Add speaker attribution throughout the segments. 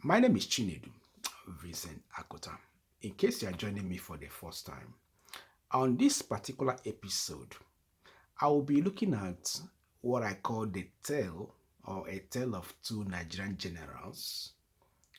Speaker 1: My name is Chinedu Vincent Akota. In case you are joining me for the first time, on this particular episode, I will be looking at what I call the tale or a tale of two Nigerian generals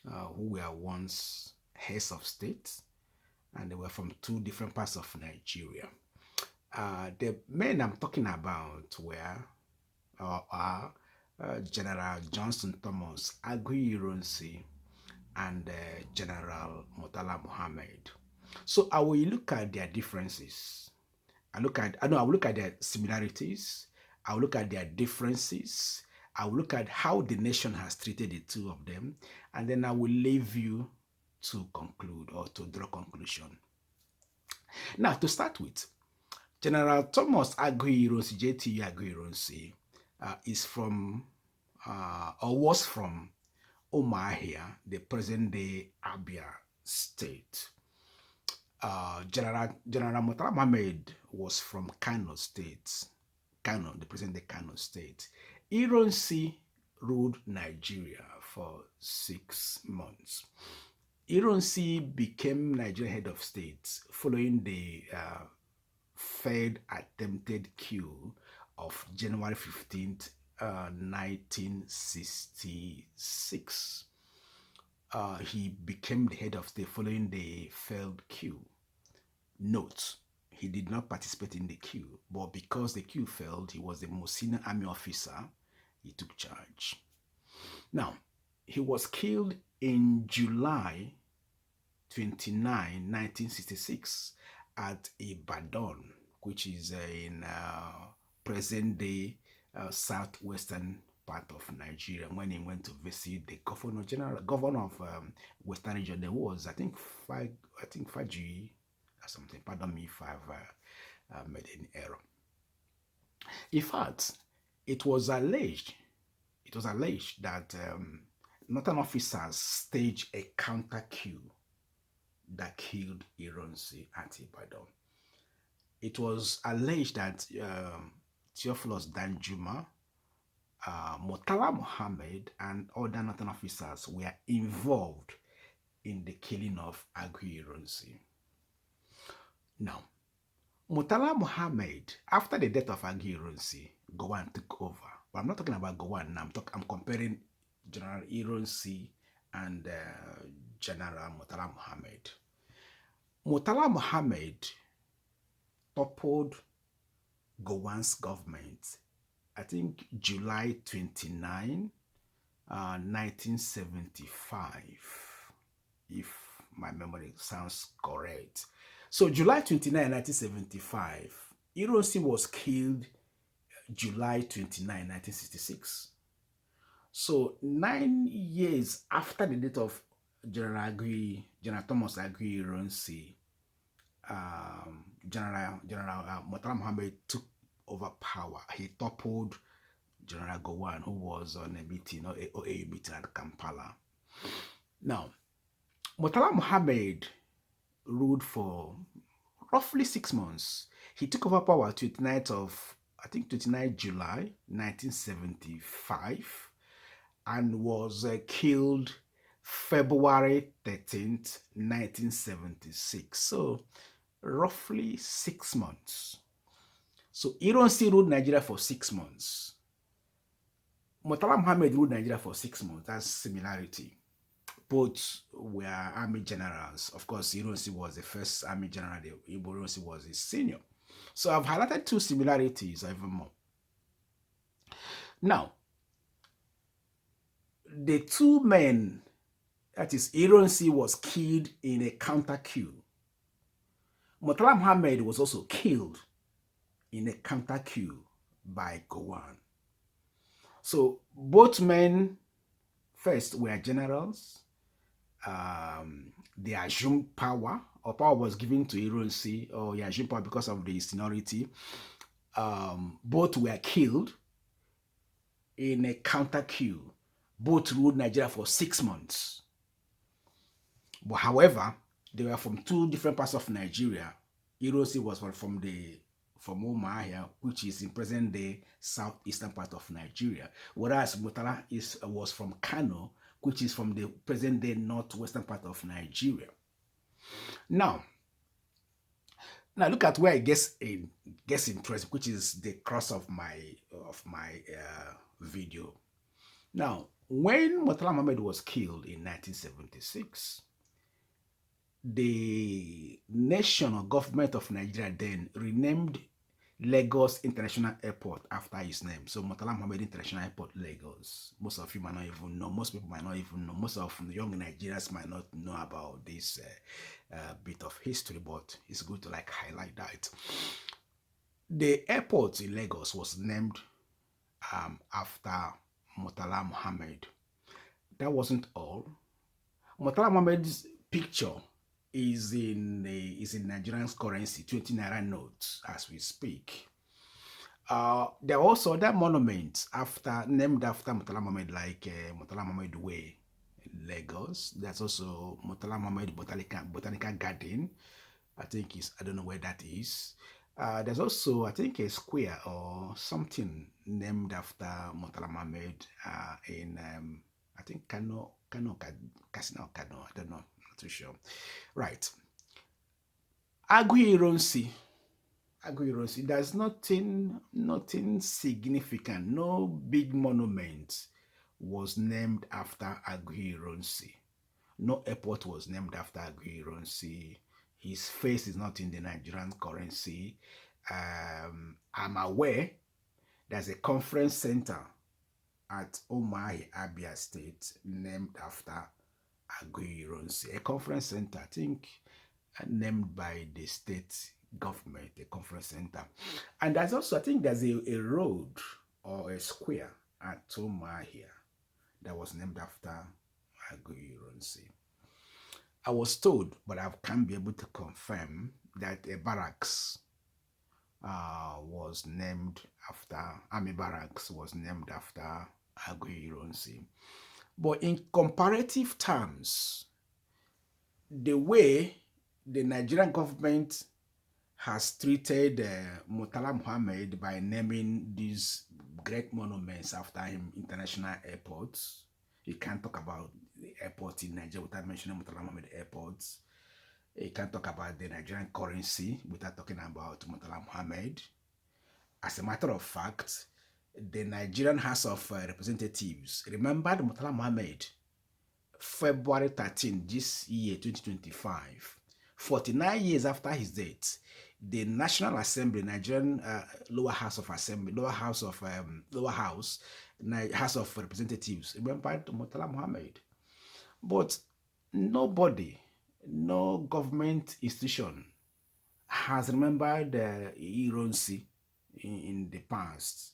Speaker 1: who were once heads of state and they were from two different parts of Nigeria. The men I'm talking about were are General Johnson Thomas Aguiyi-Ironsi and General Murtala Muhammad. So I will look at their differences. I will look at their similarities. I will look at their differences. I will look at how the nation has treated the two of them, and then I will leave you to conclude or to draw conclusion. Now, to start with, General Thomas Aguiyi-Ironsi, JT Aguiyi-Ironsi, is from or was from Umuahia, the present-day Abia state. General Murtala Muhammad was from Kano State, Kano, the present-day Kano State. Ironsi ruled Nigeria for 6 months. Ironsi became Nigeria head of state following the failed attempted coup of January 15th, 1966. He became the head of state following the failed coup. Note, he did not participate in the coup, but because the coup failed, he was the most senior army officer. He took charge. Now, he was killed in July 29, 1966 at Ibadan, which is in present-day southwestern part of Nigeria, when he went to visit the governor of Western region. There was, I think Faji or something. Pardon me if I've made any error. In fact, it was alleged that northern officers staged a counter coup that killed Ironsi at Ibadan. It was alleged that Theophilus Danjuma, Murtala Muhammad, and other northern officers were involved in the killing of Aguiyi-Ironsi. Now, Murtala Muhammad, after the death of Aguiyi-Ironsi, Gowon took over. But I'm not talking about Gowon now. I'm comparing General Ironsi and General Murtala Muhammad. Murtala Muhammad toppled Gowon's government, I think July 29, 1975, if my memory sounds correct. So July 29, 1975, Ironsi was killed July 29, 1966. So 9 years after the death of General Thomas Aguiyi-Ironsi, General Murtala Muhammad took over power. He toppled General Gowon, who was on a meeting, or a meeting at Kampala. Now, Murtala Muhammad ruled for roughly 6 months. He took over power 29 July 1975 and was killed February 13th, 1976. So roughly 6 months. So Ironsi ruled Nigeria for 6 months. Murtala Muhammad ruled Nigeria for 6 months. That's similarity. Both were army generals. Of course, Ironsi was the first army general. Ironsi was his senior. So I've highlighted two similarities even more. Now, the two men, that is, Ironsi was killed in a counter coup. Murtala Muhammad was also killed in a counter coup by Gowon. So both men first were generals. They assumed power, or power was given to Ironsi, or he assumed power because of the seniority. Both were killed in a counter coup. Both ruled Nigeria for 6 months. But however, they were from two different parts of Nigeria. Ironsi was from Umuahia, which is in present-day southeastern part of Nigeria, whereas Murtala was from Kano, which is from the present-day northwestern part of Nigeria. Now, look at where it gets interesting, which is the cross of my video. Now, when Murtala Muhammad was killed in 1976, the nation or government of Nigeria then renamed Lagos International Airport after his name. So Murtala Muhammad International Airport, Lagos. Most of you might not even know. Most people might not even know. Most of the young Nigerians might not know about this bit of history, but it's good to like highlight that. The airport in Lagos was named after Murtala Muhammad. That wasn't all. Murtala Muhammad's picture is in Nigerian currency, 20 naira notes as we speak. There are also other monuments named after Murtala Muhammad, like Murtala Muhammad Way in Lagos. There's also Murtala Muhammad Botanical Garden. I don't know where that is. There's also, I think, a square or something named after Murtala Muhammad in, I think, Kano, I don't know, not too sure. Right. Aguiyi Ironsi, there's nothing significant, no big monument was named after Aguiyi Ironsi. No airport was named after Aguiyi Ironsi. His face is not in the Nigerian currency. I'm aware there's a conference center at Umuahia, Abia State, named after Aguiyi Ironsi. A conference center, I think, named by the state government, a conference center. And there's also, I think there's a road or a square at Umuahia that was named after Aguiyi Ironsi. I was told, but I can't be able to confirm, that a barracks was named after, Army Barracks was named after Aguiyi Ironsi. But in comparative terms, the way the Nigerian government has treated Murtala Muhammad by naming these great monuments after him, international airports. You can't talk about the airport in Nigeria without mentioning Murtala Muhammad airports. You can't talk about the Nigerian currency without talking about Murtala Muhammad. As a matter of fact, the Nigerian House of Representatives remembered Murtala Muhammad February 13 this year, 2025. 49 years after his death, the National Assembly, Nigerian Lower House of Representatives remembered Murtala Muhammad. But nobody, no government institution has remembered Ironsi in the past,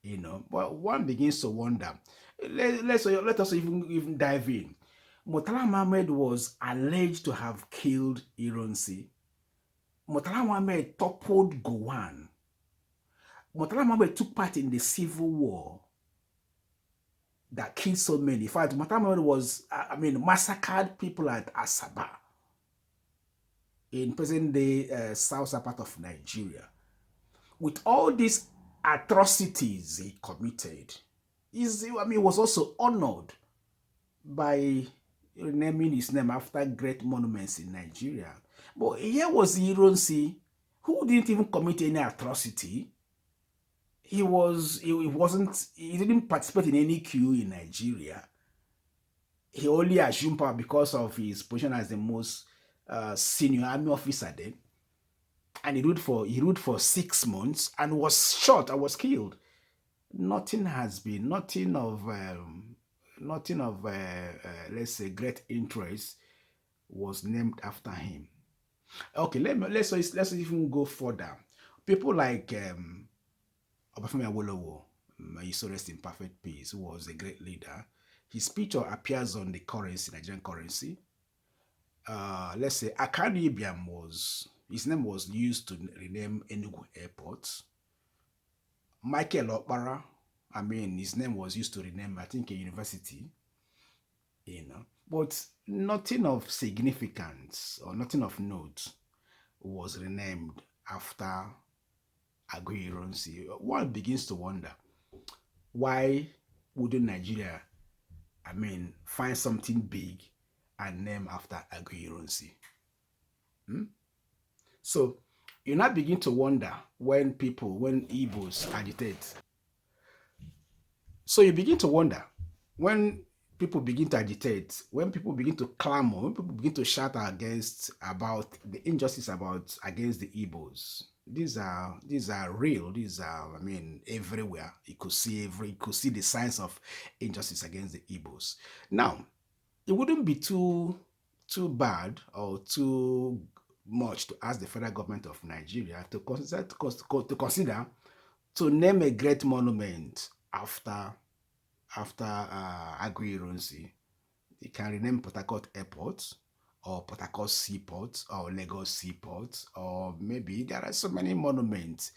Speaker 1: you know. But one begins to wonder. Let us even dive in. Murtala Muhammad was alleged to have killed Ironsi. Murtala Muhammad toppled Gowon. Murtala Muhammad took part in the civil war that killed so many. In fact, Murtala Muhammad was, massacred people at Asaba in present-day southern part of Nigeria. With all these atrocities he committed, he was also honored by renaming his name after great monuments in Nigeria. But here was Ironsi, who didn't even commit any atrocity. He didn't participate in any coup in Nigeria. He only assumed power because of his position as the most senior army officer then. And he ruled for 6 months and was shot and was killed. Nothing of let's say great interest was named after him. Okay, let's even go further. People like Obafemi Awolowo, may so rest in perfect peace, who was a great leader. His picture appears on the currency, Nigerian currency. Let's say Akanu Ibiam his name was used to rename Enugu Airport. Michael Okpara, his name was used to rename, I think, a university, you know. But nothing of significance or nothing of note was renamed after Aguiyi Ironsi. One begins to wonder, why wouldn't Nigeria find something big and name after Aguirre. Hmm? So you now begin to wonder when Igbos agitate. So you begin to wonder when people begin to agitate, when people begin to clamor, when people begin to shout against about the injustice against the Igbos. These are real. These are everywhere. You could see the signs of injustice against the Igbos. Now, it wouldn't be too bad or too much to ask the federal government of Nigeria to consider to name a great monument after Agui Ironsi. You can rename Port Harcourt Airport or Port Harcourt Seaport or Lagos Seaport, or maybe there are so many monuments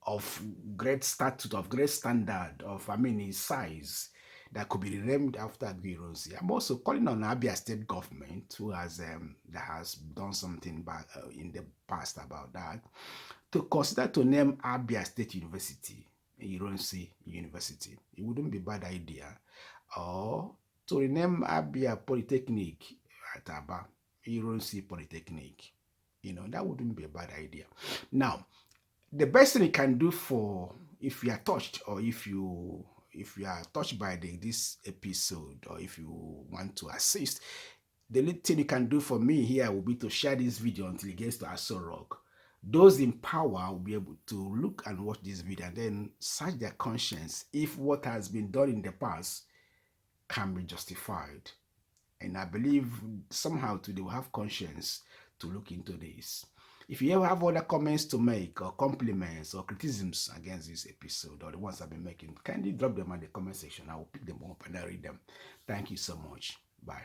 Speaker 1: of great stature, of great standard, of his size that could be renamed after Agui Ironsi. I'm also calling on Abia State government, who has that has done something back in the past about that, to consider to name Abia State University Ironsi University. It wouldn't be a bad idea. Or to rename Abia Polytechnic at Aba Ironsi Polytechnic. That wouldn't be a bad idea. Now, the best thing you can do for, if you are touched, or if you are touched by this episode, or if you want to assist, the little thing you can do for me here will be to share this video until it gets to Aso Rock. Those in power will be able to look and watch this video and then search their conscience if what has been done in the past can be justified. And I believe somehow today will have conscience to look into this. If you ever have other comments to make, or compliments or criticisms against this episode, or the ones I've been making, kindly drop them in the comment section. I will pick them up and I read them. Thank you so much. Bye.